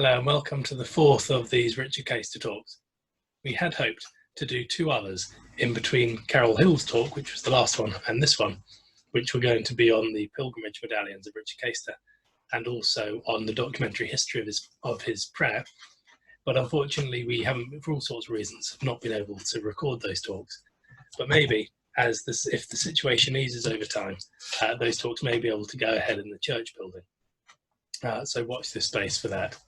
Hello and welcome to the fourth of these Richard Caister talks. We had hoped to do two others in between Carol Hill's talk, which was the last one, and this one, which were going to be on the pilgrimage medallions of Richard Caister and also on the documentary history of his prayer. But unfortunately, we haven't, for all sorts of reasons, not been able to record those talks. But maybe, if the situation eases over time, those talks may be able to go ahead in the church building. So watch this space for that.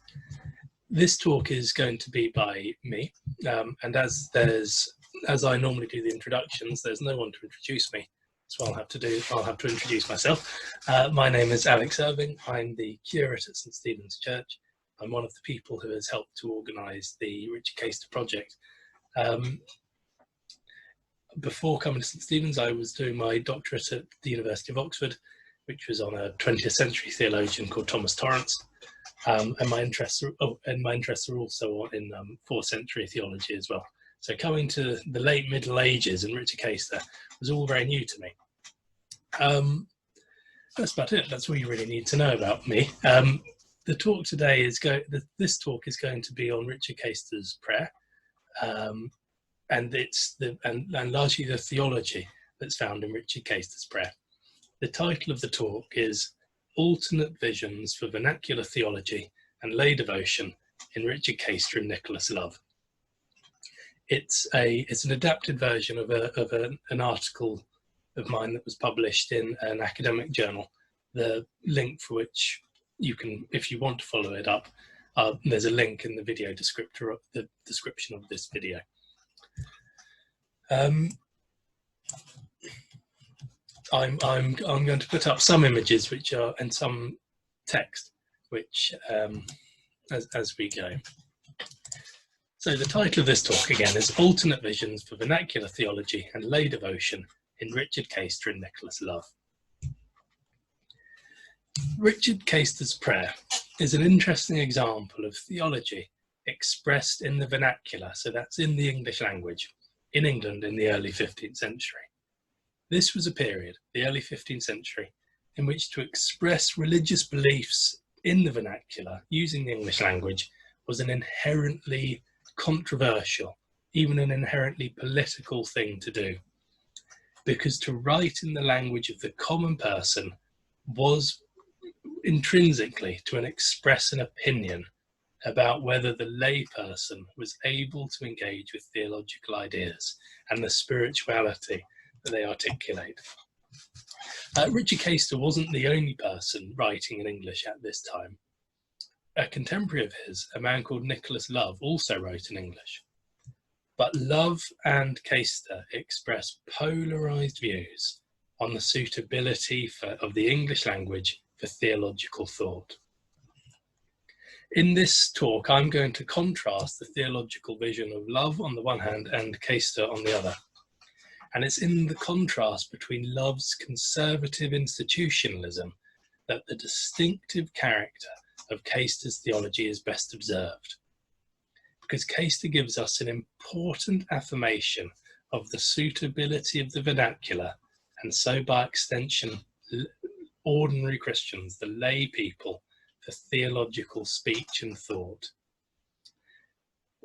This talk is going to be by me, and as I normally do the introductions, there's no one to introduce me, so I'll have to introduce myself. My name is Alex Irving. I'm the curate at St Stephen's Church. I'm one of the people who has helped to organise the Richard Caister project. Before coming to St Stephen's, I was doing my doctorate at the University of Oxford, which was on a 20th century theologian called Thomas Torrance. And my interests are also in 4th century theology as well. So coming to the late Middle Ages and Richard Caister was all very new to me. That's about it. That's all you really need to know about me. The talk today this talk is going to be on Richard Caister's prayer, and largely the theology that's found in Richard Caister's prayer. The title of the talk is Alternate Visions for Vernacular Theology and Lay Devotion in Richard Caister and Nicholas Love. It's an adapted version of an article of mine that was published in an academic journal. The link for which you can, if you want to follow it up, there's a link in the video the description of this video. I'm going to put up some images and some text, which as we go. So the title of this talk again is Alternate Visions for Vernacular Theology and Lay Devotion in Richard Caister and Nicholas Love. Richard Caister's prayer is an interesting example of theology expressed in the vernacular, so that's in the English language, in England in the early 15th century. This was a period, the early 15th century, in which to express religious beliefs in the vernacular using the English language was an inherently controversial, even an inherently political thing to do. Because to write in the language of the common person was intrinsically to express an opinion about whether the lay person was able to engage with theological ideas and the spirituality that they articulate. Richard Caister wasn't the only person writing in English at this time. A contemporary of his, a man called Nicholas Love, also wrote in English. But Love and Caister express polarised views on the suitability of the English language for theological thought. In this talk, I'm going to contrast the theological vision of Love on the one hand and Caister on the other. And it's in the contrast between Love's conservative institutionalism that the distinctive character of Caister's theology is best observed. Because Caister gives us an important affirmation of the suitability of the vernacular, and so by extension, ordinary Christians, the lay people, for theological speech and thought.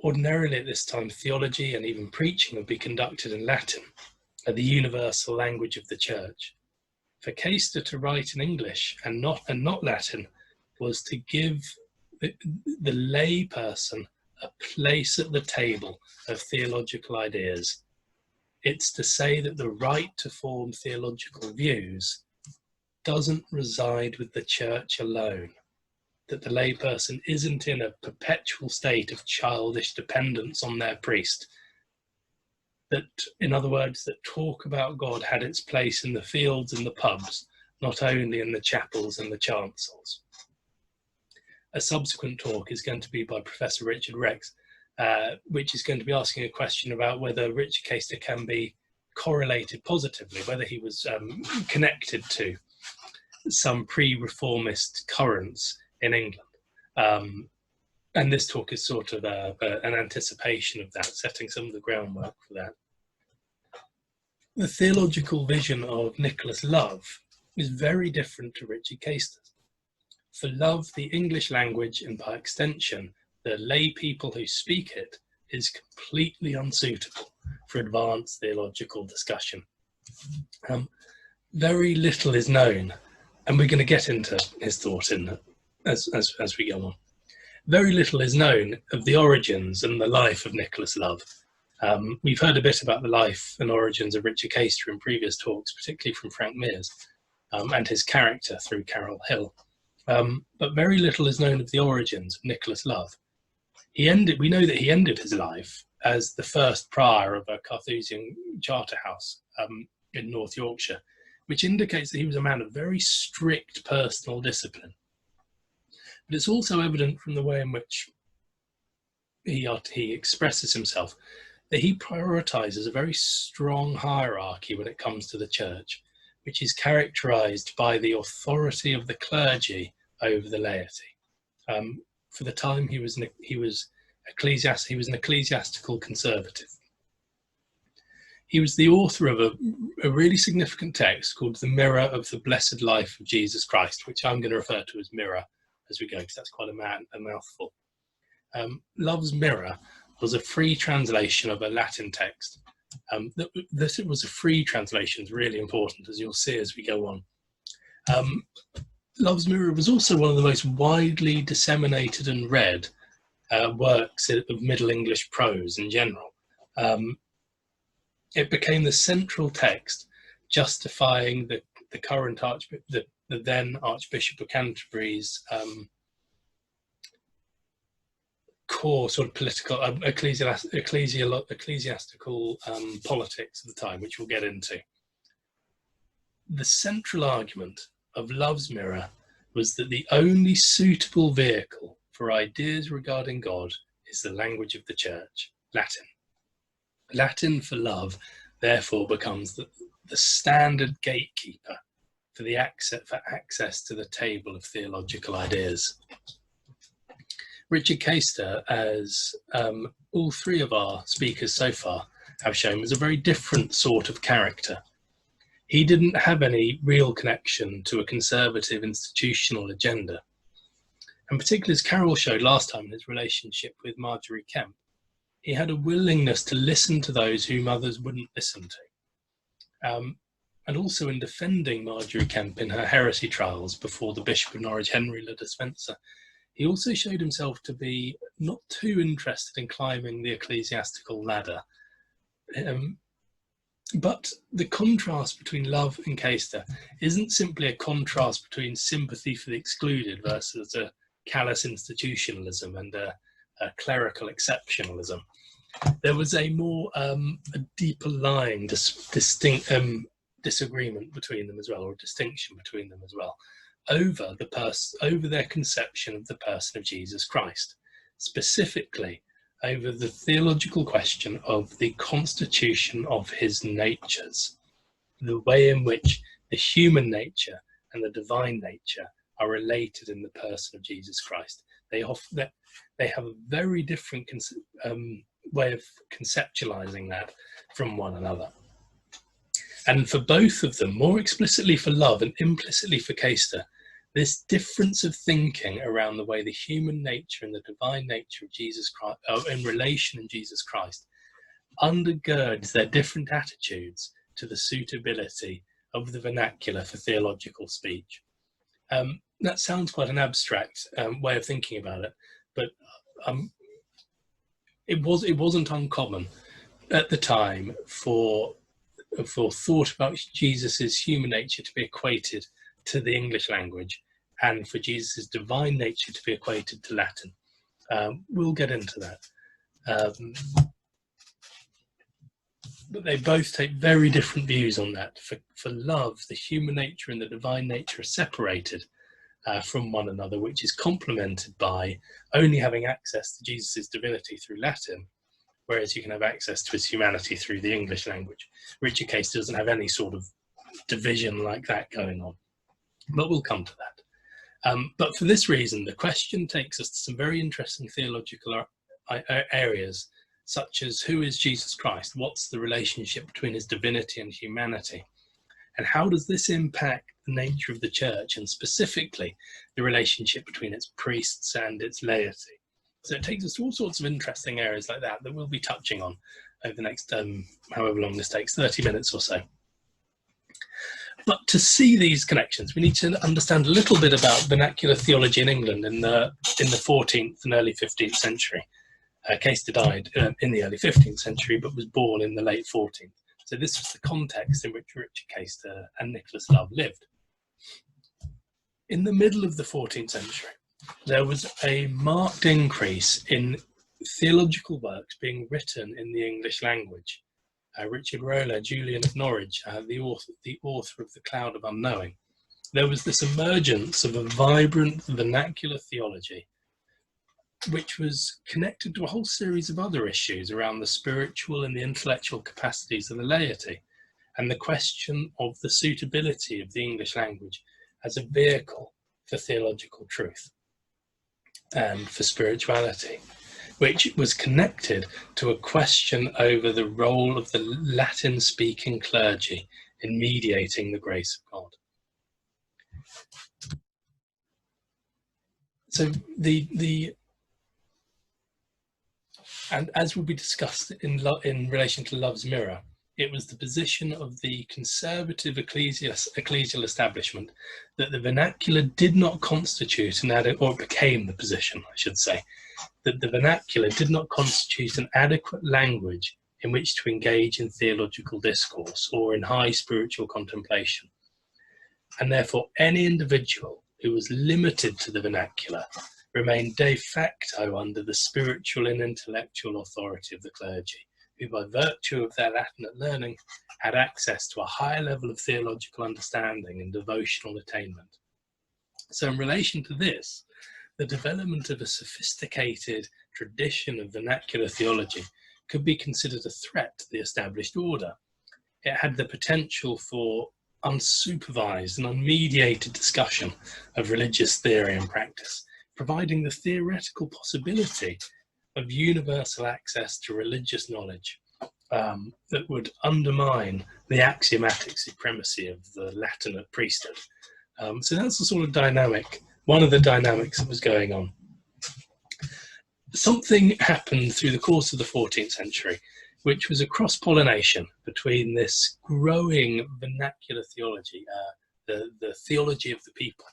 Ordinarily at this time, theology and even preaching would be conducted in Latin, the universal language of the church. For Caister to write in English and not Latin was to give the lay person a place at the table of theological ideas. It's to say that the right to form theological views doesn't reside with the church alone, that the lay person isn't in a perpetual state of childish dependence on their priest. That, in other words, that talk about God had its place in the fields and the pubs, not only in the chapels and the chancels. A subsequent talk is going to be by Professor Richard Rex, which is going to be asking a question about whether Richard Caister can be correlated positively, whether he was connected to some pre-reformist currents in England. And this talk is sort of an anticipation of that, setting some of the groundwork for that. The theological vision of Nicholas Love is very different to Richard Caister's. For love, the English language, and by extension, the lay people who speak it, is completely unsuitable for advanced theological discussion. Very little is known, and we're going to get into his thought in that as we go on. Very little is known of the origins and the life of Nicholas Love. We've heard a bit about the life and origins of Richard Caister in previous talks, particularly from Frank Mears, and his character through Carol Hill. But very little is known of the origins of Nicholas Love. We know that he ended his life as the first prior of a Carthusian Charterhouse in North Yorkshire, which indicates that he was a man of very strict personal discipline. But it's also evident from the way in which he expresses himself that he prioritizes a very strong hierarchy when it comes to the church, which is characterized by the authority of the clergy over the laity. For the time, he was an ecclesiastical conservative. He was the author of a really significant text called The Mirror of the Blessed Life of Jesus Christ, which I'm going to refer to as Mirror as we go, because that's quite a mouthful. Love's Mirror was a free translation of a Latin text. That it was a free translation is really important, as you'll see as we go on. Love's Mirror was also one of the most widely disseminated and read works of Middle English prose in general. It became the central text justifying the then Archbishop of Canterbury's core sort of political, ecclesiastical politics of the time, which we'll get into. The central argument of Love's Mirror was that the only suitable vehicle for ideas regarding God is the language of the church, Latin. Latin for love, therefore, becomes the standard gatekeeper for access to the table of theological ideas. Richard Caister, as all three of our speakers so far have shown, was a very different sort of character. He didn't have any real connection to a conservative institutional agenda. And particularly, as Carol showed last time in his relationship with Marjorie Kemp, he had a willingness to listen to those whom others wouldn't listen to. And also in defending Marjorie Kemp in her heresy trials before the Bishop of Norwich, Henry Le Despencer, he also showed himself to be not too interested in climbing the ecclesiastical ladder. But the contrast between Love and Caister isn't simply a contrast between sympathy for the excluded versus a callous institutionalism and a clerical exceptionalism. There was a more a deeper lying distinct disagreement between them as well, or distinction between them as well, over their conception of the person of Jesus Christ, specifically over the theological question of the constitution of his natures, the way in which the human nature and the divine nature are related in the person of Jesus Christ. They have a very different way of conceptualizing that from one another. And for both of them, more explicitly for Love and implicitly for Caister, this difference of thinking around the way the human nature and the divine nature of Jesus Christ, in relation in Jesus Christ, undergirds their different attitudes to the suitability of the vernacular for theological speech. That sounds quite an abstract way of thinking about it, but it wasn't uncommon at the time for thought about Jesus's human nature to be equated to the English language, and for Jesus's divine nature to be equated to Latin. We'll get into that. But they both take very different views on that. For Love, the human nature and the divine nature are separated from one another, which is complemented by only having access to Jesus's divinity through Latin, whereas you can have access to his humanity through the English language. Richard Caister doesn't have any sort of division like that going on, but we'll come to that. But for this reason, the question takes us to some very interesting theological areas, such as who is Jesus Christ? What's the relationship between his divinity and humanity? And how does this impact the nature of the church, and specifically the relationship between its priests and its laity? So it takes us to all sorts of interesting areas like that we'll be touching on over the next, however long this takes, 30 minutes or so. But to see these connections, we need to understand a little bit about vernacular theology in England in the 14th and early 15th century. Caister died in the early 15th century, but was born in the late 14th. So this was the context in which Richard Caister and Nicholas Love lived. In the middle of the 14th century, there was a marked increase in theological works being written in the English language. Richard Roller, Julian of Norwich, the author of The Cloud of Unknowing. There was this emergence of a vibrant vernacular theology, which was connected to a whole series of other issues around the spiritual and the intellectual capacities of the laity, and the question of the suitability of the English language as a vehicle for theological truth and for spirituality, which was connected to a question over the role of the Latin-speaking clergy in mediating the grace of God. So and as will be discussed in relation to Love's Mirror, it was the position of the conservative ecclesial establishment that the vernacular did not constitute or it became the position, I should say, that the vernacular did not constitute an adequate language in which to engage in theological discourse or in high spiritual contemplation. And therefore, any individual who was limited to the vernacular remained de facto under the spiritual and intellectual authority of the clergy, who by virtue of their Latinate learning had access to a higher level of theological understanding and devotional attainment. So in relation to this, the development of a sophisticated tradition of vernacular theology could be considered a threat to the established order. It had the potential for unsupervised and unmediated discussion of religious theory and practice, providing the theoretical possibility of universal access to religious knowledge that would undermine the axiomatic supremacy of the Latinate priesthood. So that's the sort of dynamic, one of the dynamics that was going on. Something happened through the course of the 14th century, which was a cross-pollination between this growing vernacular theology, the theology of the people,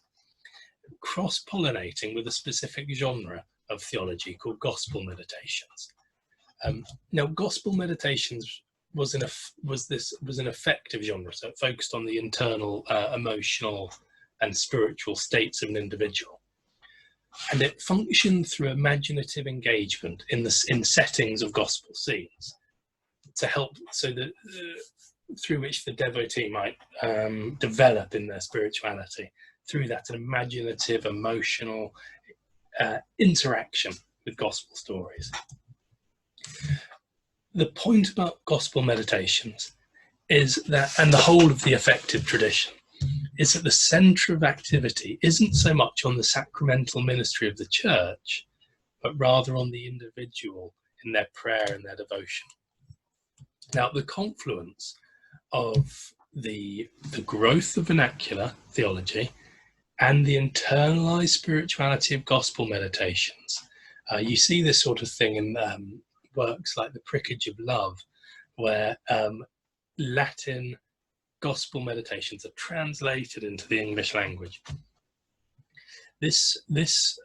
cross-pollinating with a specific genre of theology called gospel meditations. Now, gospel meditations was an effective genre, so it focused on the internal, emotional and spiritual states of an individual, and it functioned through imaginative engagement in settings of gospel scenes to help, so that through which the devotee might develop in their spirituality through that imaginative, emotional interaction with gospel stories. The point about gospel meditations is that, and the whole of the effective tradition, is that the centre of activity isn't so much on the sacramental ministry of the church, but rather on the individual in their prayer and their devotion. Now, the confluence of the growth of vernacular theology and the internalized spirituality of gospel meditations. You see this sort of thing in works like The Prickage of Love, where Latin gospel meditations are translated into the English language. This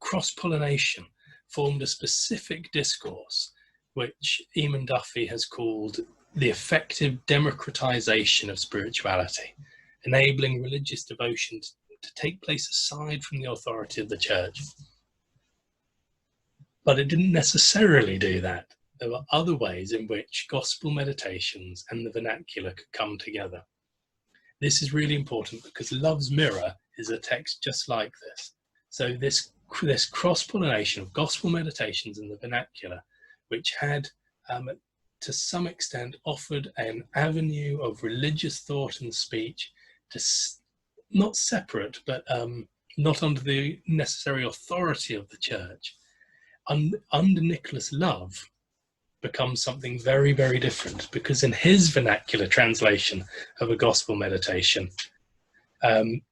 cross-pollination formed a specific discourse which Eamon Duffy has called the effective democratization of spirituality, enabling religious devotion to take place aside from the authority of the church. But it didn't necessarily do that. There were other ways in which gospel meditations and the vernacular could come together. This is really important because Love's Mirror is a text just like this. So this cross-pollination of gospel meditations and the vernacular, which had to some extent offered an avenue of religious thought and speech to not separate, but not under the necessary authority of the church. Under Nicholas Love, becomes something very, very different, because in his vernacular translation of a gospel meditation, the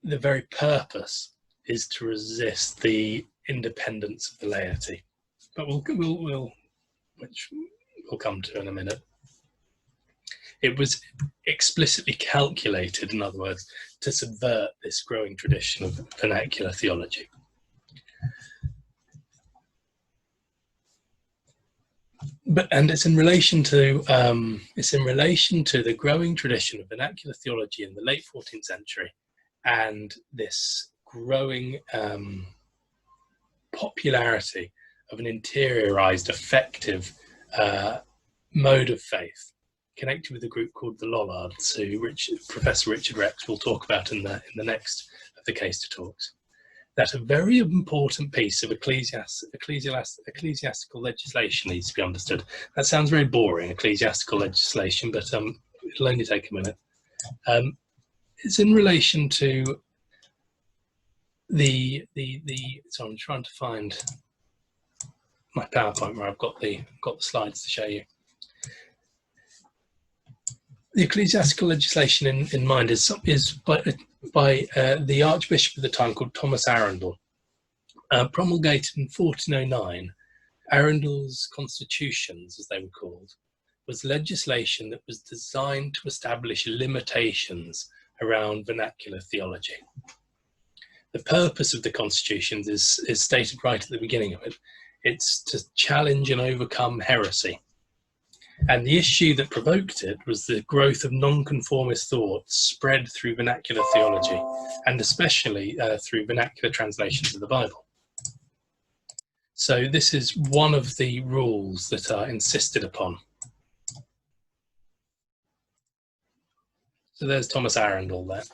very purpose is to resist the independence of the laity. But which we'll come to in a minute. It was explicitly calculated, in other words, to subvert this growing tradition of vernacular theology. And it's in relation to the growing tradition of vernacular theology in the late 14th century, and this growing popularity of an interiorized, effective mode of faith, connected with a group called the Lollards, who Professor Richard Rex will talk about in the next of the Caister talks. That a very important piece of ecclesiastical legislation needs to be understood. That sounds very boring, ecclesiastical legislation, but it'll only take a minute. It's in relation to so I'm trying to find my PowerPoint where I've got the slides to show you. The ecclesiastical legislation in mind is by the Archbishop of the time, called Thomas Arundel, promulgated in 1409. Arundel's constitutions, as they were called, was legislation that was designed to establish limitations around vernacular theology. The purpose of the constitutions is stated right at the beginning of it. It's to challenge and overcome heresy. And the issue that provoked it was the growth of nonconformist thought spread through vernacular theology, and especially through vernacular translations of the Bible. So this is one of the rules that are insisted upon. So there's Thomas Arundel there.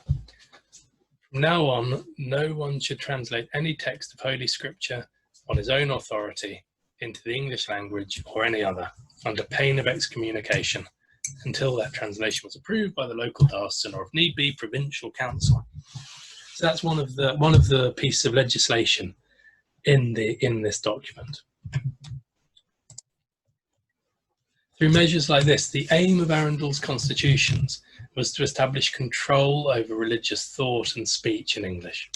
From now on, no one should translate any text of Holy Scripture on his own authority into the English language or any other, under pain of excommunication, until that translation was approved by the local diocesan, or if need be, provincial council. So that's one of the pieces of legislation in this document. Through measures like this, the aim of Arundel's constitutions was to establish control over religious thought and speech in English.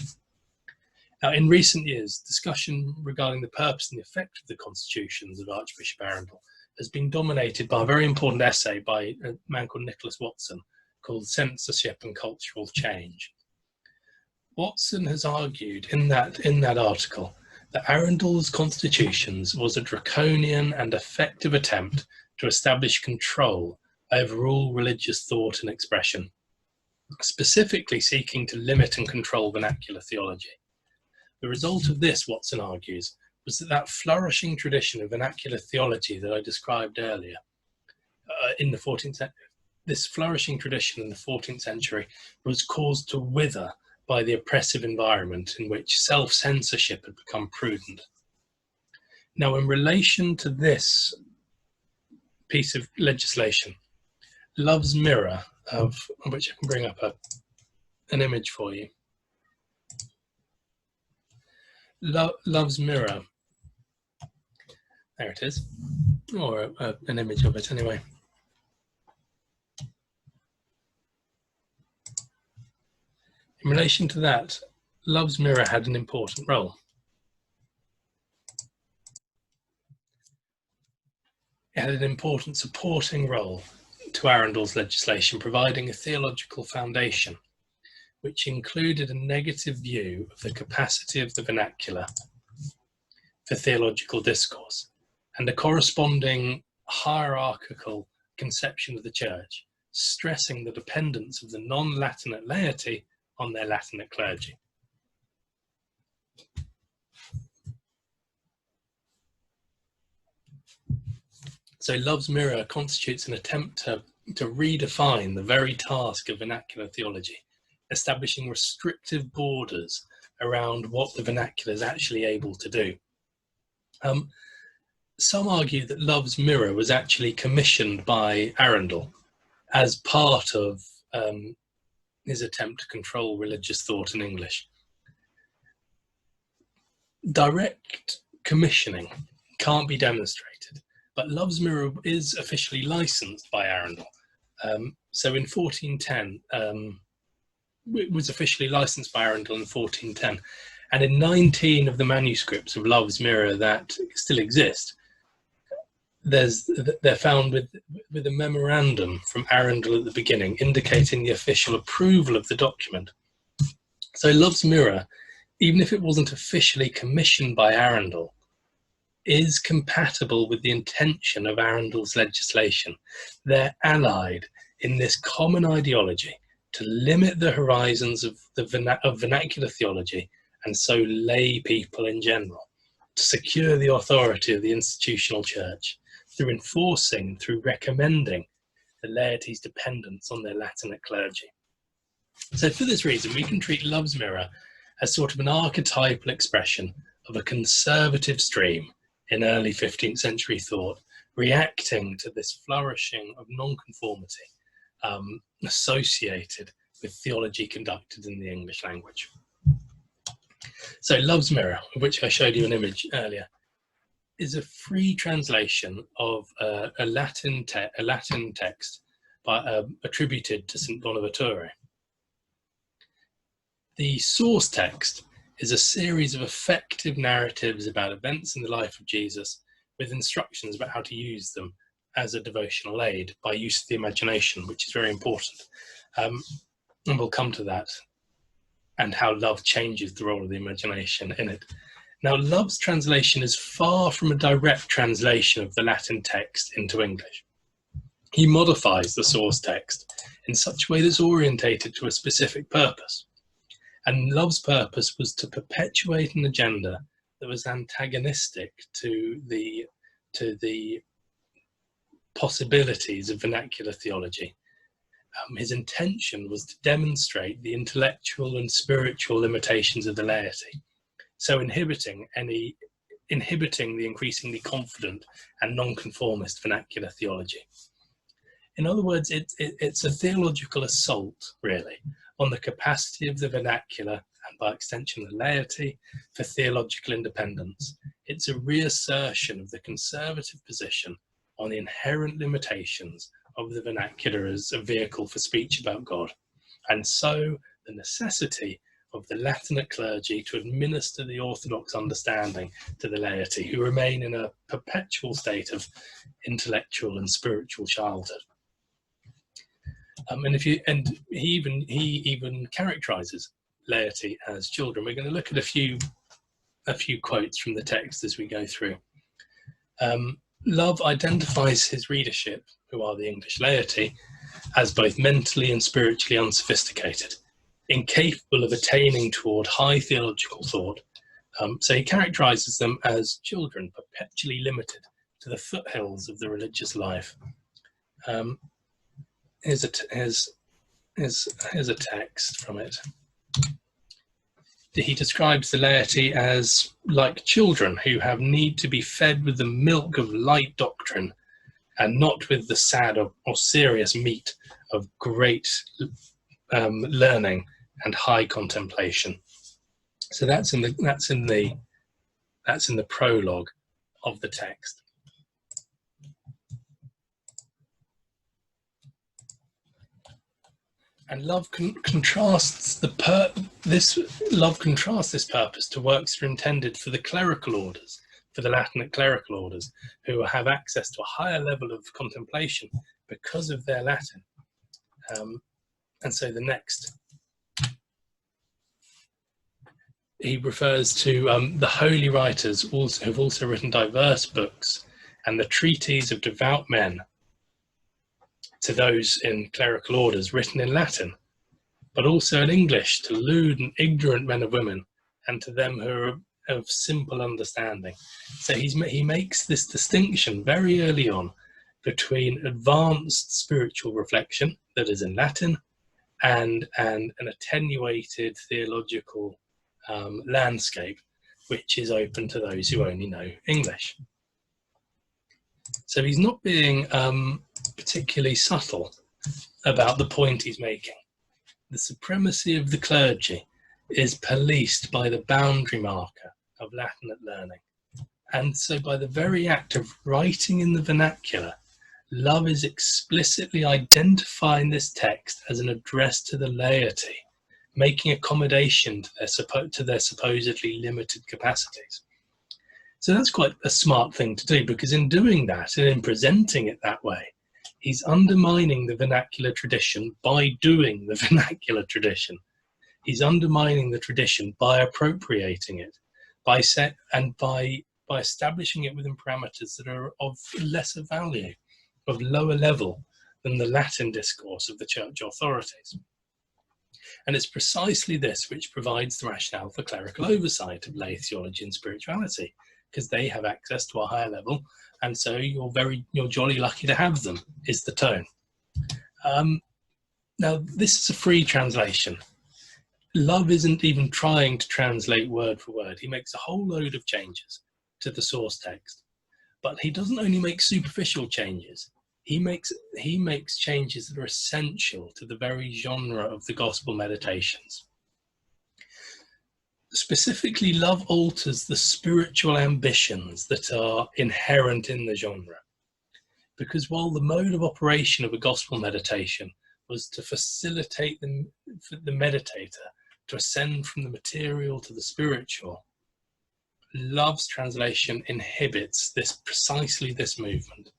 Now, in recent years, discussion regarding the purpose and the effect of the constitutions of Archbishop Arundel has been dominated by a very important essay by a man called Nicholas Watson, called Censorship and Cultural Change. Watson has argued in that article that Arundel's constitutions was a draconian and effective attempt to establish control over all religious thought and expression, specifically seeking to limit and control vernacular theology. The result of this, Watson argues, was that flourishing tradition of vernacular theology that I described earlier in the 14th century, this flourishing tradition in the 14th century was caused to wither by the oppressive environment in which self-censorship had become prudent. Now, in relation to this piece of legislation, Love's Mirror, of which I can bring up an image for you. Love's Mirror, there it is, or an image of it anyway. In relation to that, Love's Mirror had an important role. It had an important supporting role to Arundel's legislation, providing a theological foundation which included a negative view of the capacity of the vernacular for theological discourse and a corresponding hierarchical conception of the church, stressing the dependence of the non-Latinate laity on their Latinate clergy. So Love's Mirror constitutes an attempt to redefine the very task of vernacular theology, establishing restrictive borders around what the vernacular is actually able to do. Some argue that Love's Mirror was actually commissioned by Arundel as part of his attempt to control religious thought in English. Direct commissioning can't be demonstrated, but Love's Mirror is officially licensed by Arundel. So in 1410, it was officially licensed by Arundel in 1410. And in 19 of the manuscripts of Love's Mirror that still exist, they're found with a memorandum from Arundel at the beginning, indicating the official approval of the document. So Love's Mirror, even if it wasn't officially commissioned by Arundel, is compatible with the intention of Arundel's legislation. They're allied in this common ideology to limit the horizons of vernacular theology, and so lay people in general, to secure the authority of the institutional church through enforcing, through recommending the laity's dependence on their Latinate clergy. So for this reason, we can treat Love's Mirror as sort of an archetypal expression of a conservative stream in early 15th century thought, reacting to this flourishing of nonconformity associated with theology conducted in the English language. So Love's Mirror, of which I showed you an image earlier, is a free translation of a Latin text attributed to St. Bonaventure. The source text is a series of effective narratives about events in the life of Jesus, with instructions about how to use them as a devotional aid by use of the imagination, which is very important. And we'll come to that, and how love changes the role of the imagination in it. Now, Love's translation is far from a direct translation of the Latin text into English. He modifies the source text in such a way that's orientated to a specific purpose. And Love's purpose was to perpetuate an agenda that was antagonistic to the possibilities of vernacular theology. His intention was to demonstrate the intellectual and spiritual limitations of the laity, so inhibiting the increasingly confident and nonconformist vernacular theology. In other words, it's a theological assault, really, on the capacity of the vernacular, and by extension the laity, for theological independence. It's a reassertion of the conservative position on the inherent limitations of the vernacular as a vehicle for speech about God, and so the necessity of the Latinate clergy to administer the orthodox understanding to the laity, who remain in a perpetual state of intellectual and spiritual childhood. And he even characterizes laity as children. We're going to look at a few quotes from the text as we go through. Love identifies his readership, who are the English laity, as both mentally and spiritually unsophisticated, incapable of attaining toward high theological thought. So he characterizes them as children, perpetually limited to the foothills of the religious life. Here's a text from it. He describes the laity as like children who have need to be fed with the milk of light doctrine, and not with the sad or serious meat of great learning and high contemplation. So that's in the prologue of the text. And love contrasts this purpose to works that are intended for the clerical orders, for the Latinate clerical orders, who have access to a higher level of contemplation because of their Latin. And so the next, he refers to the holy writers who've also written diverse books, and the treatises of devout men, to those in clerical orders written in Latin, but also in English to lewd and ignorant men and women, and to them who are of simple understanding. So he makes this distinction very early on between advanced spiritual reflection that is in Latin and an attenuated theological landscape which is open to those who only know English. So he's not being particularly subtle about the point he's making. The supremacy of the clergy is policed by the boundary marker of Latinate learning, And so by the very act of writing in the vernacular, love is explicitly identifying this text as an address to the laity, making accommodation to their supposedly limited capacities. So that's quite a smart thing to do, because in doing that and in presenting it that way, he's undermining the vernacular tradition by doing the vernacular tradition. He's undermining the tradition by appropriating it, by establishing it within parameters that are of lesser value, of lower level than the Latin discourse of the church authorities. And it's precisely this which provides the rationale for clerical oversight of lay theology and spirituality, because they have access to a higher level, and so you're jolly lucky to have them, is the tone. Now, this is a free translation. Love isn't even trying to translate word for word. He makes a whole load of changes to the source text, but he doesn't only make superficial changes. He makes changes that are essential to the very genre of the gospel meditations. Specifically, love alters the spiritual ambitions that are inherent in the genre, because while the mode of operation of a gospel meditation was to facilitate the meditator to ascend from the material to the spiritual, love's translation inhibits precisely this movement.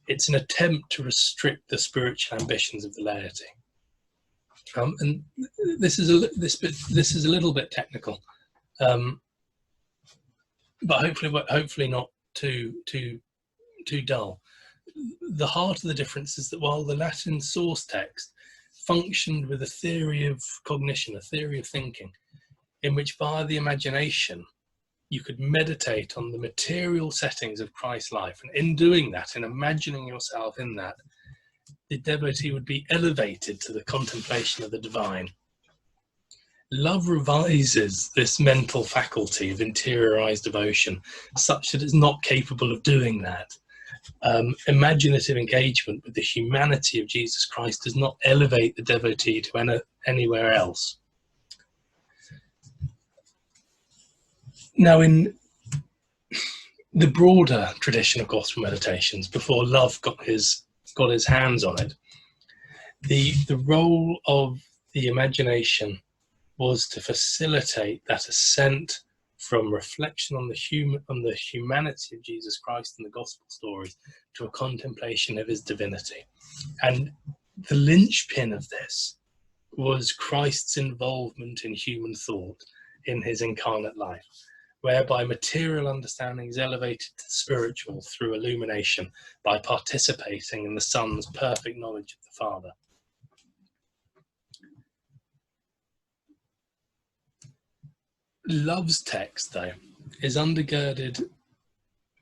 It's an attempt to restrict the spiritual ambitions of the laity. And this is a little bit technical, but hopefully not too dull. The heart of the difference is that while the Latin source text functioned with a theory of cognition, a theory of thinking, in which via the imagination you could meditate on the material settings of Christ's life, and in doing that, in imagining yourself in that, the devotee would be elevated to the contemplation of the divine. Love revises this mental faculty of interiorized devotion such that it's not capable of doing that. Imaginative engagement with the humanity of Jesus Christ does not elevate the devotee to anywhere else. Now, in the broader tradition of gospel meditations, before love got his hands on it, the role of the imagination was to facilitate that ascent from reflection on the humanity of Jesus Christ and the gospel stories to a contemplation of his divinity. And the linchpin of this was Christ's involvement in human thought in his incarnate life, whereby material understanding is elevated to the spiritual through illumination by participating in the Son's perfect knowledge of the Father. Love's text, though, is undergirded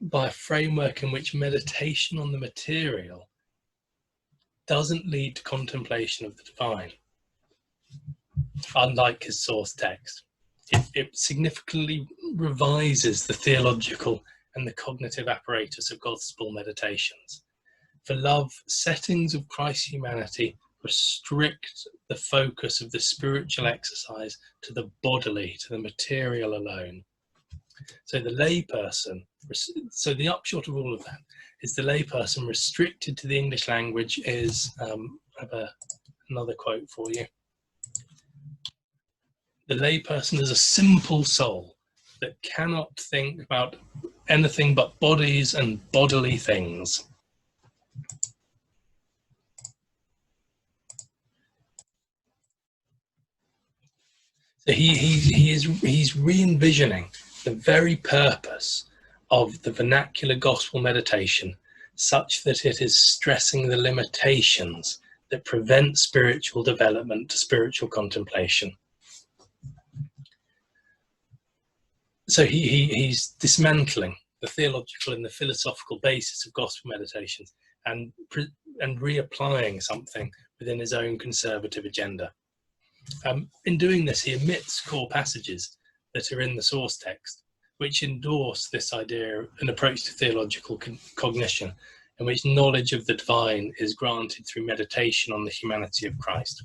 by a framework in which meditation on the material doesn't lead to contemplation of the divine, unlike his source text. It significantly revises the theological and the cognitive apparatus of gospel meditations. For love, settings of Christ's humanity restrict the focus of the spiritual exercise to the bodily, to the material alone. So the upshot of all of that is the layperson restricted to the English language is, I have another quote for you. The layperson is a simple soul that cannot think about anything but bodies and bodily things. So he's re-envisioning the very purpose of the vernacular gospel meditation, such that it is stressing the limitations that prevent spiritual development to spiritual contemplation. So he's dismantling the theological and the philosophical basis of gospel meditations and reapplying something within his own conservative agenda. In doing this, he omits core passages that are in the source text, which endorse this idea, an approach to theological cognition, in which knowledge of the divine is granted through meditation on the humanity of Christ.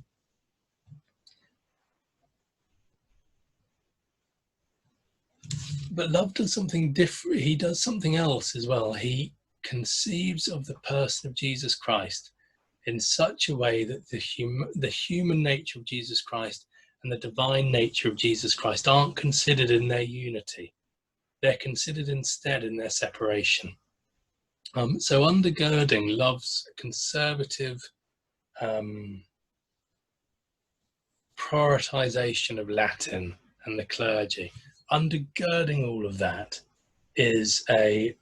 But Love does something different. He does something else as well. He conceives of the person of Jesus Christ in such a way that the human nature of Jesus Christ and the divine nature of Jesus Christ aren't considered in their unity. They're considered instead in their separation. So undergirding Love's conservative prioritization of Latin and the clergy, undergirding all of that is a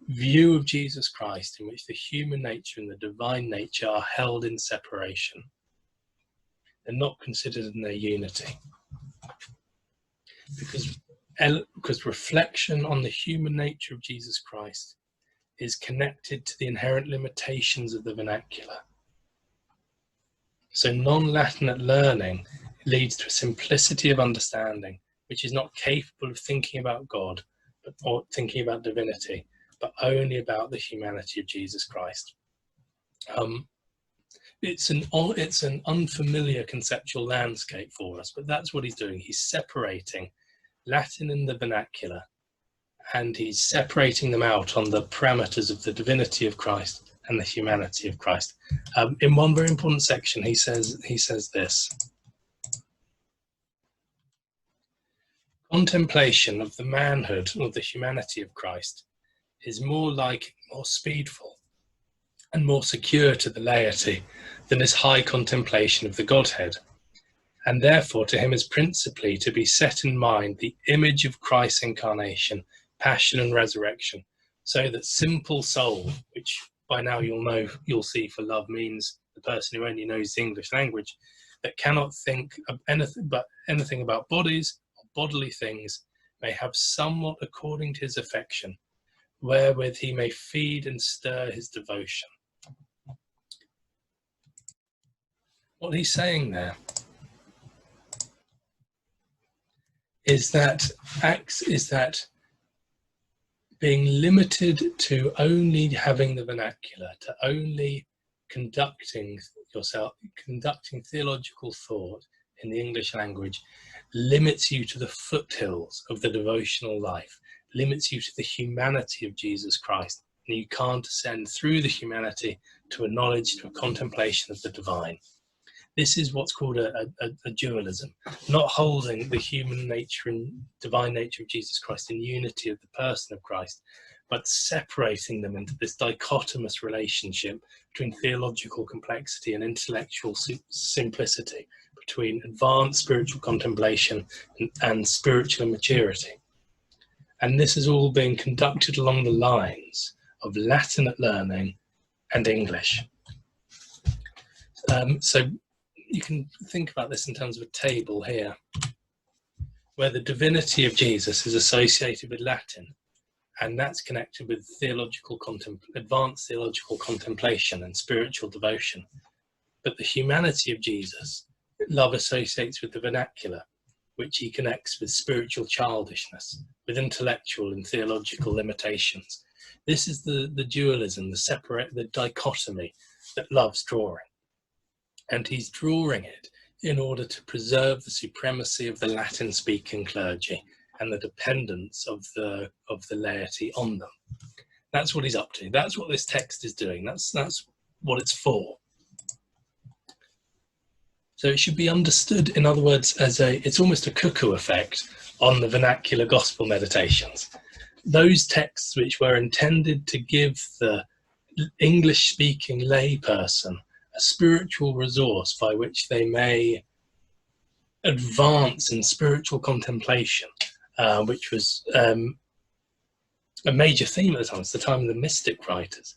view of Jesus Christ in which the human nature and the divine nature are held in separation. They're not considered in their unity. Because reflection on the human nature of Jesus Christ is connected to the inherent limitations of the vernacular. So non-Latinate learning leads to a simplicity of understanding, which is not capable of thinking about God or thinking about divinity, but only about the humanity of Jesus Christ. It's an unfamiliar conceptual landscape for us, but that's what he's doing. He's separating Latin and the vernacular, and he's separating them out on the parameters of the divinity of Christ and the humanity of Christ. In one very important section, he says this: contemplation of the manhood or the humanity of Christ is more speedful and more secure to the laity than is high contemplation of the Godhead, and therefore to him is principally to be set in mind the image of Christ's incarnation, passion and resurrection, so that simple soul, which by now you'll see for Love means the person who only knows the English language, that cannot think of anything about bodies or bodily things, may have somewhat according to his affection, wherewith he may feed and stir his devotion. What he's saying there is that being limited to only having the vernacular, to only conducting theological thought in the English language, limits you to the foothills of the devotional life, limits you to the humanity of Jesus Christ, and you can't ascend through the humanity to a knowledge, to a contemplation of the divine. This is what's called a dualism, not holding the human nature and divine nature of Jesus Christ in unity of the person of Christ, but separating them into this dichotomous relationship between theological complexity and intellectual simplicity, between advanced spiritual contemplation and spiritual maturity. And this is all being conducted along the lines of Latinate learning and English. So you can think about this in terms of a table here, where the divinity of Jesus is associated with Latin, and that's connected with advanced theological contemplation and spiritual devotion. But the humanity of Jesus, Love associates with the vernacular, which he connects with spiritual childishness, with intellectual and theological limitations. This is the dualism, the dichotomy that Love's drawing. And he's drawing it in order to preserve the supremacy of the Latin-speaking clergy and the dependence of the laity on them. That's what he's up to. That's what this text is doing. That's what it's for. So it should be understood, in other words, it's almost a cuckoo effect on the vernacular gospel meditations. Those texts which were intended to give the English-speaking layperson a spiritual resource by which they may advance in spiritual contemplation, which was a major theme at the time. It's the time of the mystic writers,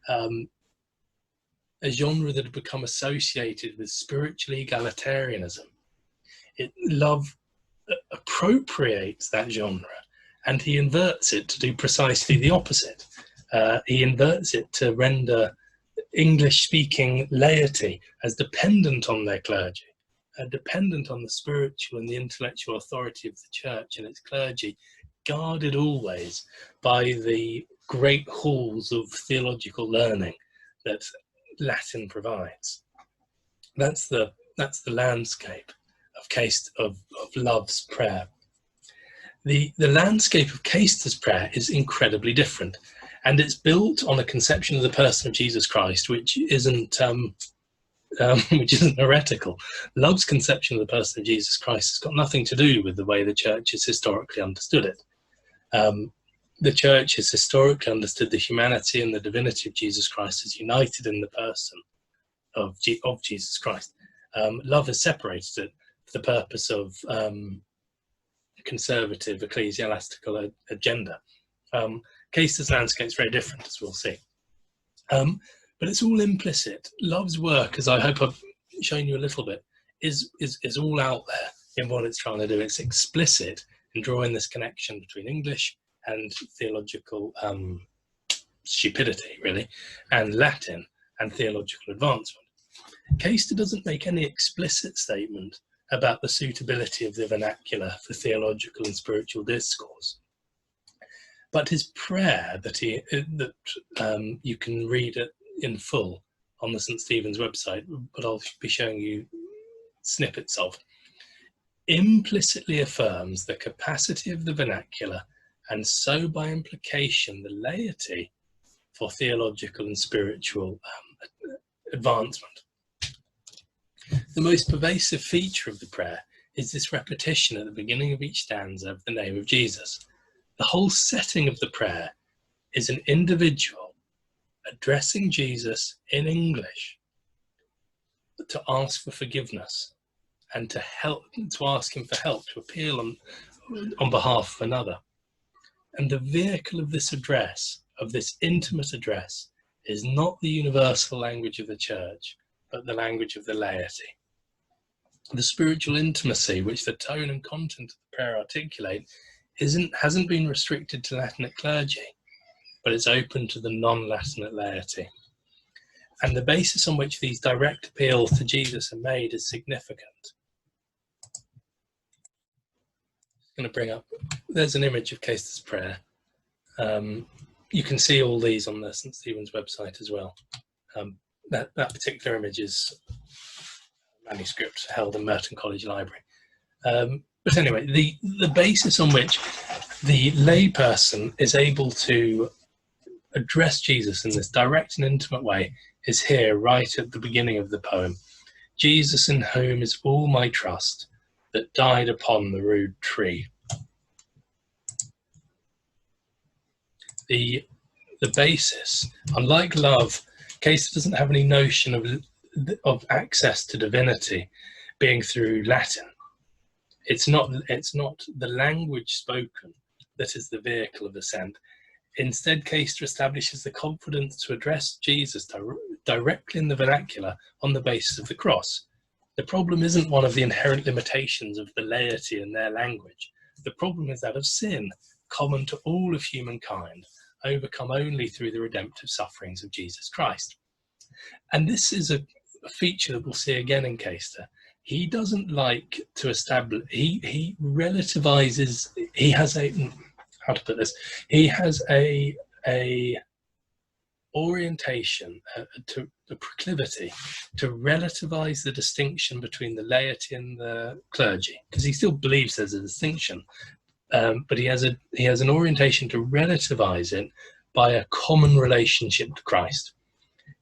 a genre that had become associated with spiritual egalitarianism. Love appropriates that genre, and he inverts it to do precisely the opposite. He inverts it to render English-speaking laity as dependent on their clergy, dependent on the spiritual and the intellectual authority of the church and its clergy, guarded always by the great halls of theological learning that Latin provides. That's the landscape of Love's prayer. The landscape of Caister's prayer is incredibly different, and it's built on a conception of the person of Jesus Christ, which isn't heretical. Love's conception of the person of Jesus Christ has got nothing to do with the way the church has historically understood it. The church has historically understood the humanity and the divinity of Jesus Christ as united in the person of Jesus Christ. Love has separated it for the purpose of conservative ecclesiastical agenda. Caister's landscape is very different, as we'll see. But it's all implicit. Love's work, as I hope I've shown you a little bit, is all out there in what it's trying to do. It's explicit in drawing this connection between English and theological stupidity, really, and Latin and theological advancement. Caister doesn't make any explicit statement about the suitability of the vernacular for theological and spiritual discourse. But his prayer that you can read it in full on the St. Stephen's website, but I'll be showing you snippets of, implicitly affirms the capacity of the vernacular, and so by implication the laity, for theological and spiritual advancement. The most pervasive feature of the prayer is this repetition at the beginning of each stanza of the name of Jesus. The whole setting of the prayer is an individual addressing Jesus in English to ask for forgiveness and to ask him for help, to appeal on behalf of another. And the vehicle of this address, of this intimate address, is not the universal language of the church, but the language of the laity. The spiritual intimacy which the tone and content of the prayer articulate hasn't been restricted to Latinate clergy, but it's open to the non-Latinate laity. And the basis on which these direct appeals to Jesus are made is significant. I'm going to bring up, there's an image of Caister's prayer. You can see all these on the St. Stephen's website as well. That particular image is a manuscript held in Merton College Library. But anyway, the basis on which the layperson is able to address Jesus in this direct and intimate way is here, right at the beginning of the poem. Jesus, in whom is all my trust, that died upon the rude tree. The basis, unlike love, Caister doesn't have any notion of access to divinity being through Latin. It's not the language spoken that is the vehicle of ascent. Instead, Caister establishes the confidence to address Jesus directly in the vernacular on the basis of the cross. The problem isn't one of the inherent limitations of the laity and their language. The problem is that of sin, common to all of humankind, overcome only through the redemptive sufferings of Jesus Christ. And this is a feature that we'll see again in Caister. He doesn't like to establish, he relativizes, he has a, how to put this, he has a orientation, to the proclivity to relativize the distinction between the laity and the clergy, because he still believes there's a distinction, but he has an orientation to relativize it by a common relationship to Christ.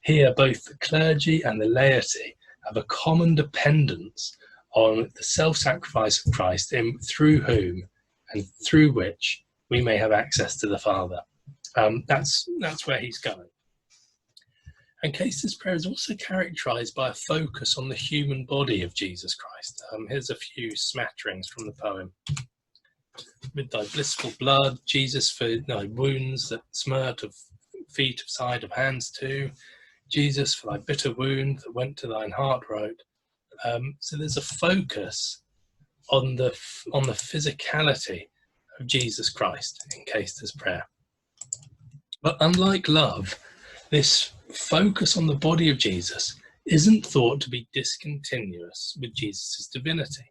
Here, both the clergy and the laity have a common dependence on the self-sacrifice of Christ, through whom and through which we may have access to the Father. That's where he's going. And Caister's prayer is also characterized by a focus on the human body of Jesus Christ. Here's a few smatterings from the poem. With thy blissful blood, Jesus, for thy wounds that smirch of feet, of side, of hands too. Jesus, for thy bitter wound that went to thine heart road. So there's a focus on the physicality of Jesus Christ in Caister's prayer. But unlike love, this focus on the body of Jesus isn't thought to be discontinuous with Jesus' divinity.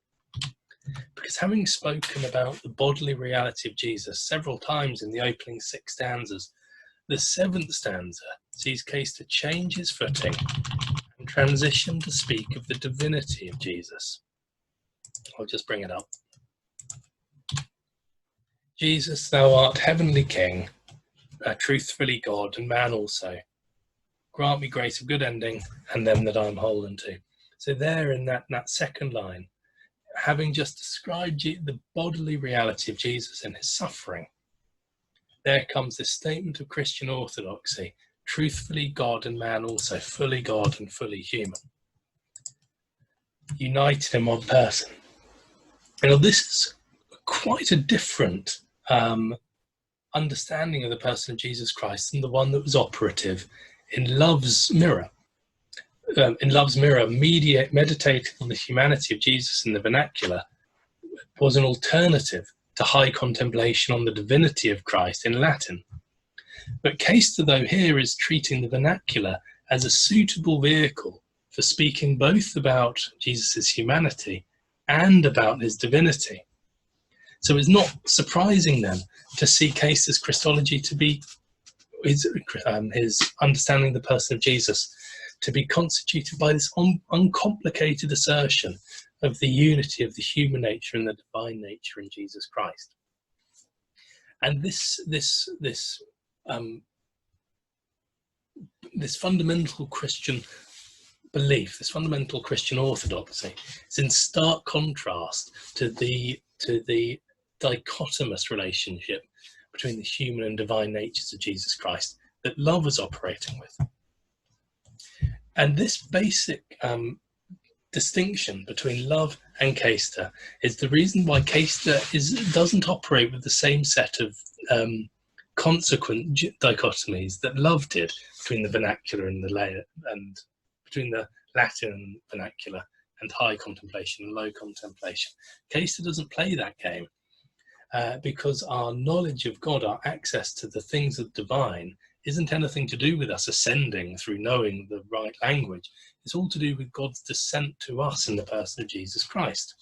Because having spoken about the bodily reality of Jesus several times in the opening 6 stanzas, the 7th stanza sees Caister change his footing and transition to speak of the divinity of Jesus. I'll just bring it up. Jesus, thou art heavenly King, truthfully God and man also. Grant me grace of good ending and them that I'm holden to. So there in that second line, having just described the bodily reality of Jesus and his suffering, there comes this statement of Christian orthodoxy, truthfully God and man also, fully God and fully human, united in one person. This is quite a different understanding of the person of Jesus Christ than the one that was operative in Love's Mirror. In Love's Mirror, meditating on the humanity of Jesus in the vernacular was an alternative to high contemplation on the divinity of Christ in Latin. But Caister, though, here is treating the vernacular as a suitable vehicle for speaking both about Jesus' humanity and about his divinity. So it's not surprising then to see Caister's Christology to be his understanding of the person of Jesus to be constituted by this uncomplicated assertion of the unity of the human nature and the divine nature in Jesus Christ. And this fundamental Christian belief, this fundamental Christian orthodoxy, is in stark contrast to the dichotomous relationship between the human and divine natures of Jesus Christ that Love is operating with. And this basic distinction between Love and Caister is the reason why Caister doesn't operate with the same set of consequent dichotomies that Love did between the vernacular and and between the Latin vernacular and high contemplation and low contemplation. Caister doesn't play that game because our knowledge of God, our access to the things of the divine, isn't anything to do with us ascending through knowing the right language. It's all to do with God's descent to us in the person of Jesus Christ.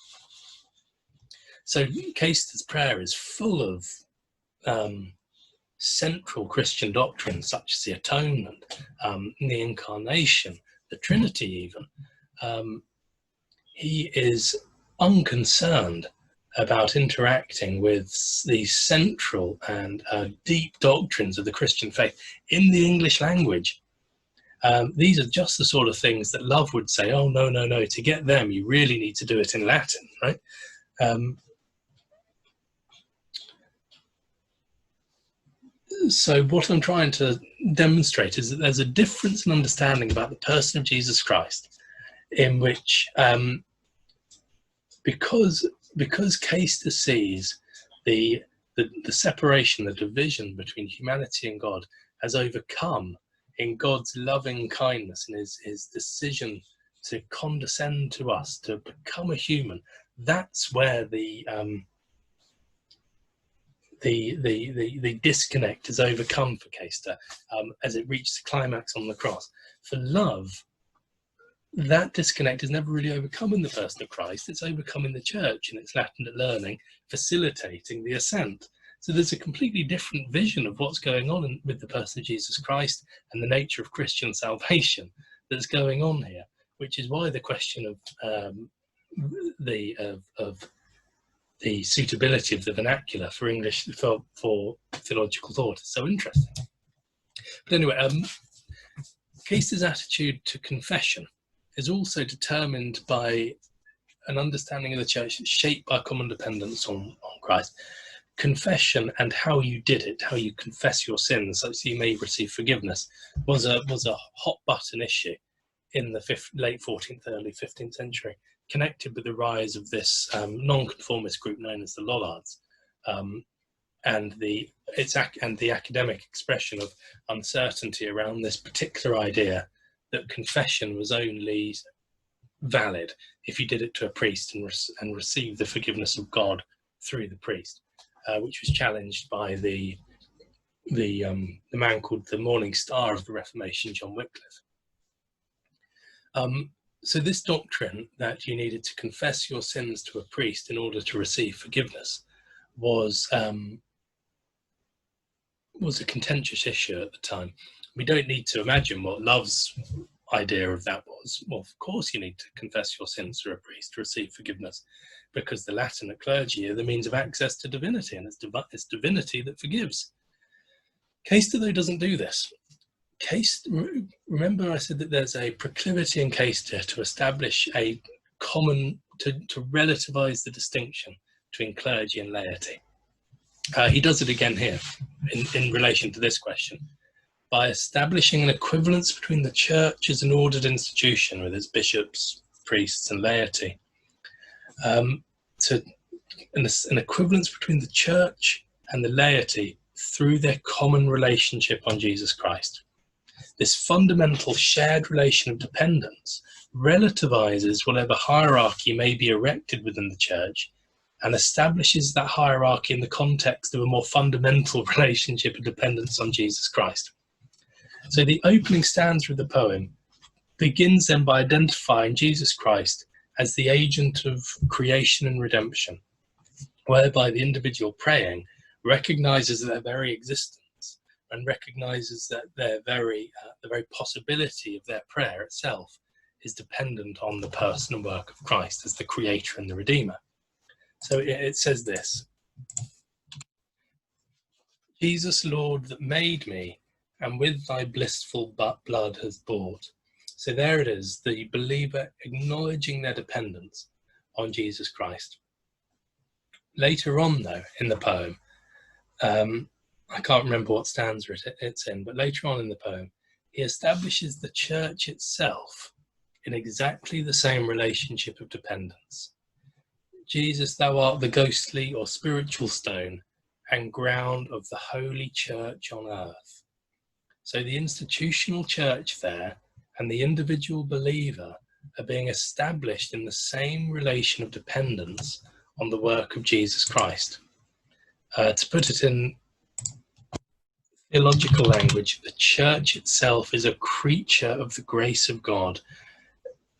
So Caister's prayer is full of central Christian doctrines such as the atonement, the incarnation, the Trinity even. He is unconcerned about interacting with these central and deep doctrines of the Christian faith in the English language. These are just the sort of things that Love would say, oh, no, to get them, you really need to do it in Latin, right? So what I'm trying to demonstrate is that there's a difference in understanding about the person of Jesus Christ in which, because Caister sees the separation, the division between humanity and God has overcome in God's loving kindness and his decision to condescend to us, to become a human. That's where the disconnect is overcome for Caister as it reaches the climax on the cross. For Love, that disconnect is never really overcome in the person of Christ. It's overcome in the church and its Latin learning, facilitating the ascent. So there's a completely different vision of what's going on with the person of Jesus Christ and the nature of Christian salvation that's going on here, which is why the question of the suitability of the vernacular for English for theological thought is so interesting. But anyway, Caister's attitude to confession is also determined by an understanding of the church shaped by common dependence on Christ. Confession and how you did it, how you confess your sins so you may receive forgiveness, was a hot button issue in the late 14th, early 15th century, connected with the rise of this non-conformist group known as the Lollards, and the academic expression of uncertainty around this particular idea that confession was only valid if you did it to a priest and received the forgiveness of God through the priest, which was challenged by the man called the Morning Star of the Reformation, John Wycliffe. So this doctrine that you needed to confess your sins to a priest in order to receive forgiveness was a contentious issue at the time. We don't need to imagine what Love's idea of that was, well, of course you need to confess your sins through a priest to receive forgiveness, because the Latin clergy are the means of access to divinity, and it's divinity that forgives. Caister, though, doesn't do this. Remember I said that there's a proclivity in Caister to establish a common, to relativize the distinction between clergy and laity. He does it again here in relation to this question, by establishing an equivalence between the church as an ordered institution with its bishops, priests and laity, an equivalence between the church and the laity through their common relationship on Jesus Christ. This fundamental shared relation of dependence relativizes whatever hierarchy may be erected within the church and establishes that hierarchy in the context of a more fundamental relationship of dependence on Jesus Christ. So the opening stanza of the poem begins then by identifying Jesus Christ as the agent of creation and redemption, whereby the individual praying recognizes their very existence and recognizes that the very possibility of their prayer itself is dependent on the person and work of Christ as the creator and the redeemer. So it says this: Jesus, Lord, that made me, and with thy blissful blood has bought. So there it is, the believer acknowledging their dependence on Jesus Christ. Later on, though, in the poem, I can't remember what stanza it's in, but later on in the poem, he establishes the church itself in exactly the same relationship of dependence. Jesus, thou art the ghostly or spiritual stone and ground of the holy church on earth. So the institutional church there and the individual believer are being established in the same relation of dependence on the work of Jesus Christ. To put it in theological language, the church itself is a creature of the grace of God,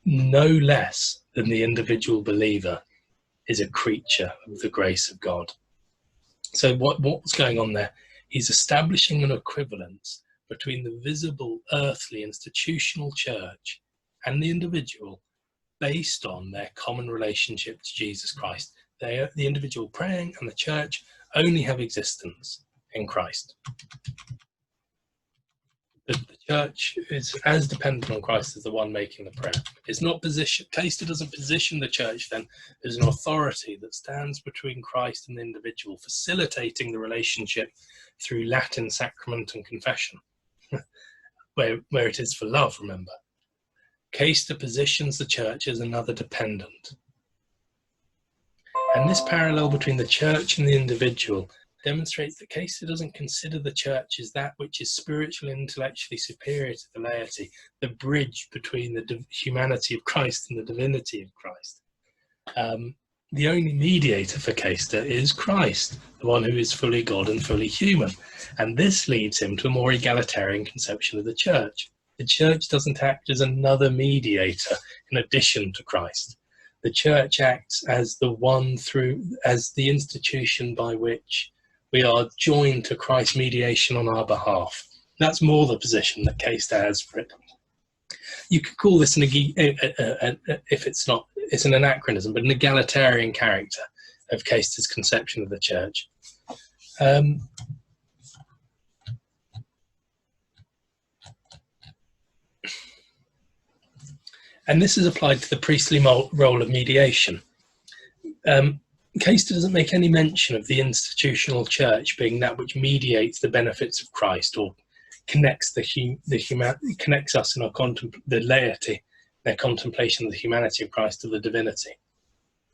no less than the individual believer is a creature of the grace of God. So what's going on there? He's establishing an equivalence between the visible earthly institutional church and the individual based on their common relationship to Jesus Christ. The individual praying and the church only have existence in Christ. The church is as dependent on Christ as the one making the prayer. It's not position. Caister doesn't position the church then as an authority that stands between Christ and the individual, facilitating the relationship through Latin sacrament and confession, where it is for love, remember. Caister positions the church as another dependent. And this parallel between the church and the individual demonstrates that Caister doesn't consider the church as that which is spiritually and intellectually superior to the laity, the bridge between the humanity of Christ and the divinity of Christ. The only mediator for Caister is Christ, the one who is fully God and fully human. And this leads him to a more egalitarian conception of the church. The church doesn't act as another mediator in addition to Christ. The church acts as as the institution by which we are joined to Christ's mediation on our behalf. That's more the position that Caister has for it. You could call this if it's not, it's an anachronism, but an egalitarian character of Caister's conception of the church. And this is applied to the priestly role of mediation. Caister doesn't make any mention of the institutional church being that which mediates the benefits of Christ or connects connects us in our the laity, their contemplation of the humanity of Christ to the divinity.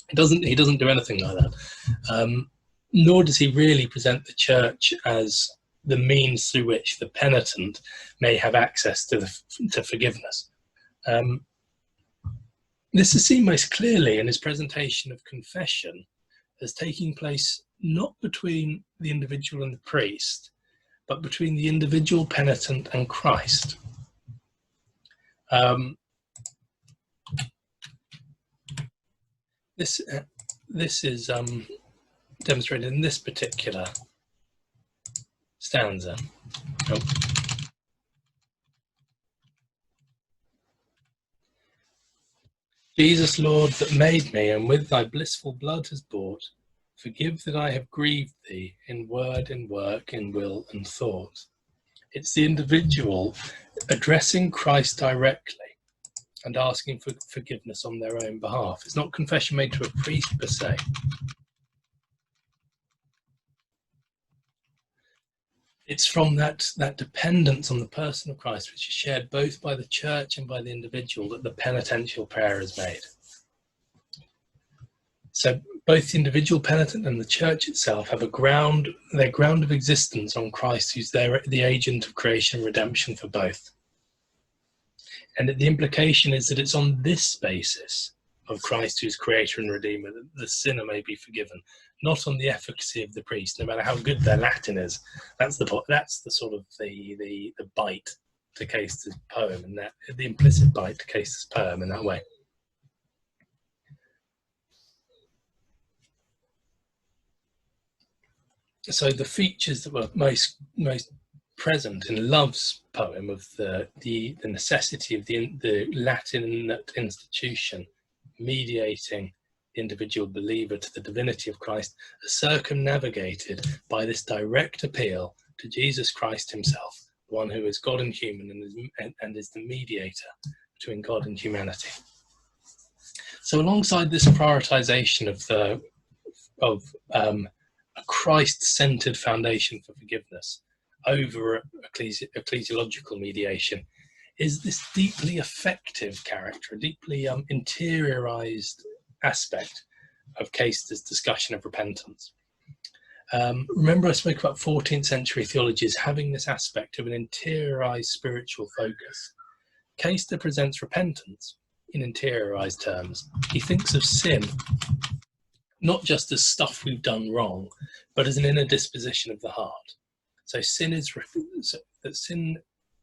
He doesn't do anything like that. Nor does he really present the church as the means through which the penitent may have access to forgiveness. This is seen most clearly in his presentation of confession as taking place not between the individual and the priest, but between the individual penitent and Christ. This is demonstrated in this particular stanza. Oh. Jesus, Lord, that made me, and with thy blissful blood has bought, forgive that I have grieved thee in word, in work, in will and thought. It's the individual addressing Christ directly and asking for forgiveness on their own behalf. It's not confession made to a priest per se. It's from that dependence on the person of Christ, which is shared both by the church and by the individual, that the penitential prayer is made. So both the individual penitent and the church itself have their ground of existence on Christ, who's the agent of creation and redemption for both. And the implication is that it's on this basis of Christ, who's creator and redeemer, that the sinner may be forgiven, not on the efficacy of the priest, no matter how good their Latin is. That's the sort of the bite to Caister's poem, and that the implicit bite to Caister's poem in that way. So the features that were most present in Love's poem of the necessity of the Latin institution mediating the individual believer to the divinity of Christ are circumnavigated by this direct appeal to Jesus Christ himself, the one who is God and human and is the mediator between God and humanity. So alongside this prioritization of a Christ-centered foundation for forgiveness over ecclesiological mediation is this deeply affective character, a deeply interiorized aspect of Caister's discussion of repentance. Remember I spoke about 14th century theology as having this aspect of an interiorized spiritual focus. Caister presents repentance in interiorized terms. He thinks of sin not just as stuff we've done wrong, but as an inner disposition of the heart. So sin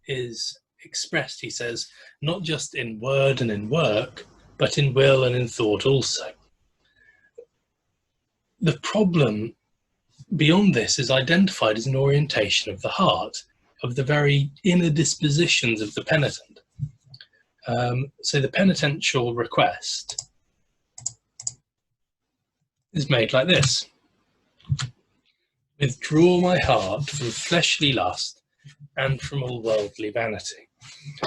is expressed, he says, not just in word and in work, but in will and in thought also. The problem beyond this is identified as an orientation of the heart, of the very inner dispositions of the penitent. So the penitential request is made like this: withdraw my heart from fleshly lust and from all worldly vanity.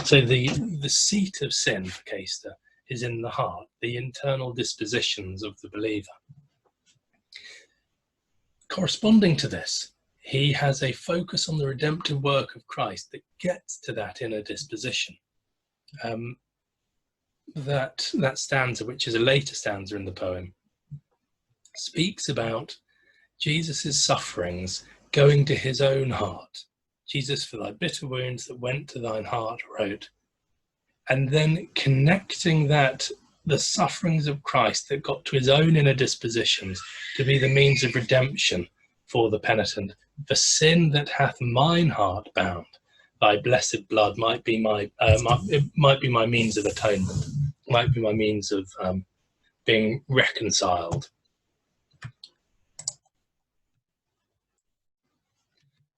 So the seat of sin for Caister is in the heart, the internal dispositions of the believer. Corresponding to this, he has a focus on the redemptive work of Christ that gets to that inner disposition. That stanza, which is a later stanza in the poem, speaks about Jesus' sufferings going to his own heart. Jesus, for thy bitter wounds that went to thine heart, wrote. And then connecting that, the sufferings of Christ that got to his own inner dispositions, to be the means of redemption for the penitent. For sin that hath mine heart bound, thy blessed blood might be my means of atonement, might be my means of being reconciled.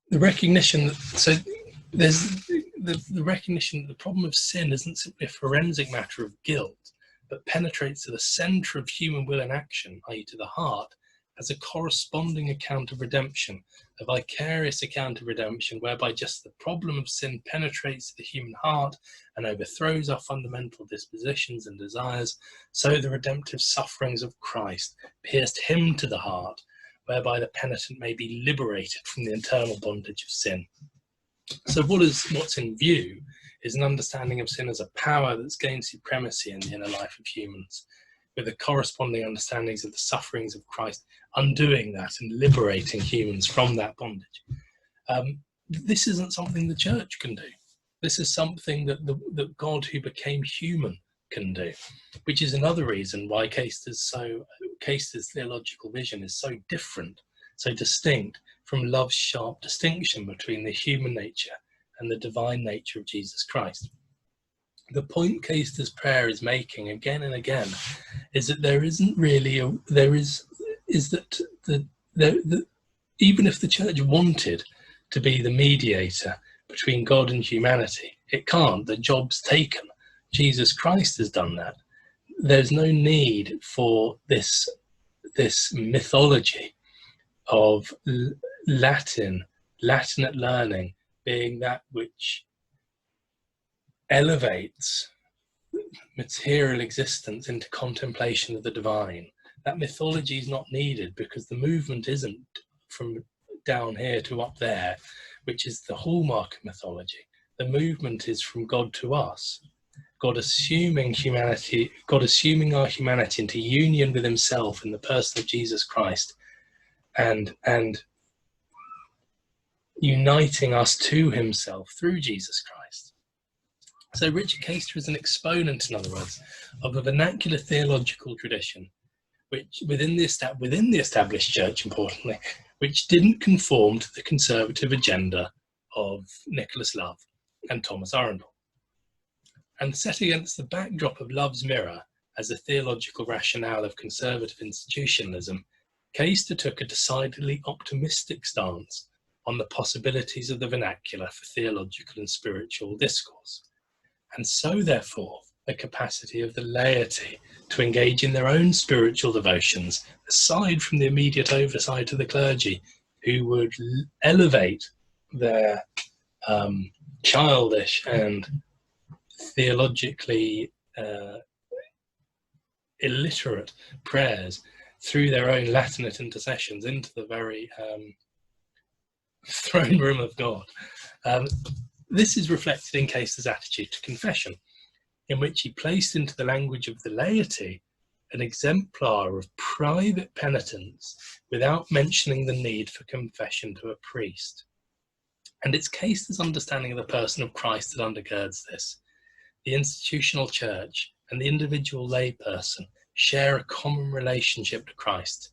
The recognition the recognition that the problem of sin isn't simply a forensic matter of guilt, but penetrates to the centre of human will and action, i.e. to the heart, as a corresponding account of redemption, a vicarious account of redemption, whereby just the problem of sin penetrates to the human heart and overthrows our fundamental dispositions and desires, so the redemptive sufferings of Christ pierced him to the heart, whereby the penitent may be liberated from the internal bondage of sin. So what's in view is an understanding of sin as a power that's gained supremacy in the inner life of humans, with the corresponding understandings of the sufferings of Christ undoing that and liberating humans from that bondage. This isn't something the church can do. This is something that God who became human can do, which is another reason why Caister's theological vision is so different, so distinct from Love's sharp distinction between the human nature and the divine nature of Jesus Christ. The point Caister's prayer is making again and again is that there isn't really even if the church wanted to be the mediator between God and humanity, it can't. The job's taken. Jesus Christ has done that. there's no need for this mythology of Latinate learning being that which elevates material existence into contemplation of the divine. That mythology is not needed, because the movement isn't from down here to up there, which is the hallmark of mythology. The movement is from God to us, God assuming humanity, God assuming our humanity into union with himself in the person of Jesus Christ, and uniting us to himself through Jesus Christ. So Richard Caister is an exponent, in other words, of a vernacular theological tradition, which within the established church, importantly, which didn't conform to the conservative agenda of Nicholas Love and Thomas Arundel. And set against the backdrop of Love's mirror as a theological rationale of conservative institutionalism, Caister took a decidedly optimistic stance on the possibilities of the vernacular for theological and spiritual discourse, and so therefore the capacity of the laity to engage in their own spiritual devotions, aside from the immediate oversight of the clergy, who would elevate their childish and theologically illiterate prayers through their own Latinate intercessions into the very throne room of God. This is reflected in Caister's attitude to confession, in which he placed into the language of the laity an exemplar of private penitence without mentioning the need for confession to a priest. And it's Caister's understanding of the person of Christ that undergirds this. The institutional church and the individual layperson share a common relationship to Christ,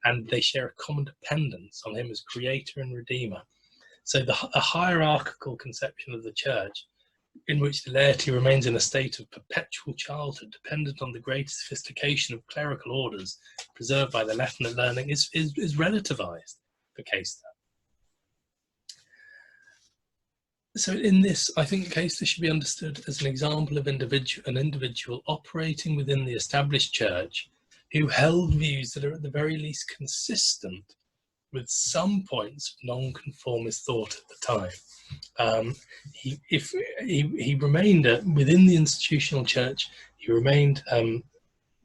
and they share a common dependence on him as creator and redeemer. So a hierarchical conception of the church, in which the laity remains in a state of perpetual childhood, dependent on the greater sophistication of clerical orders preserved by the Latinate learning, is relativized for Caister. So in this, I think Caister should be understood as an example of an individual operating within the established church who held views that are at the very least consistent with some points of nonconformist thought at the time. He remained within the institutional church, he remained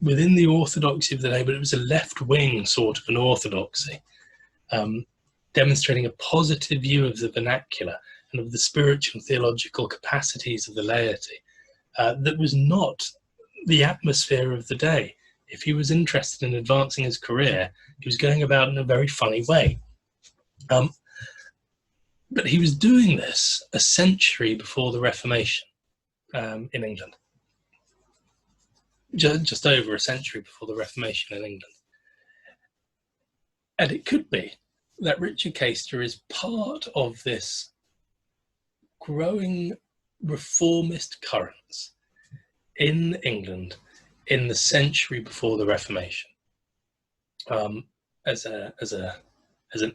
within the orthodoxy of the day, but it was a left-wing sort of an orthodoxy, demonstrating a positive view of the vernacular and of the spiritual and theological capacities of the laity. That was not the atmosphere of the day. If he was interested in advancing his career, he was going about in a very funny way. But he was doing this a century before the Reformation in England. Just over a century before the Reformation in England. And it could be that Richard Caister is part of this growing reformist currents in England in the century before the Reformation, as an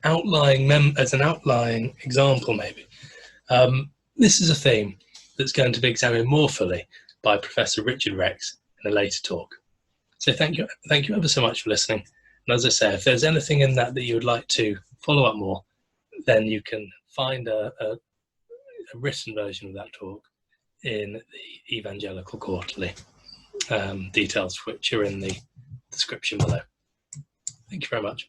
outlying example, maybe. This is a theme that's going to be examined more fully by Professor Richard Rex in a later talk. So thank you ever so much for listening. And as I say, if there's anything in that you would like to follow up more, then you can find a written version of that talk in the Evangelical Quarterly, details which are in the description below. Thank you very much.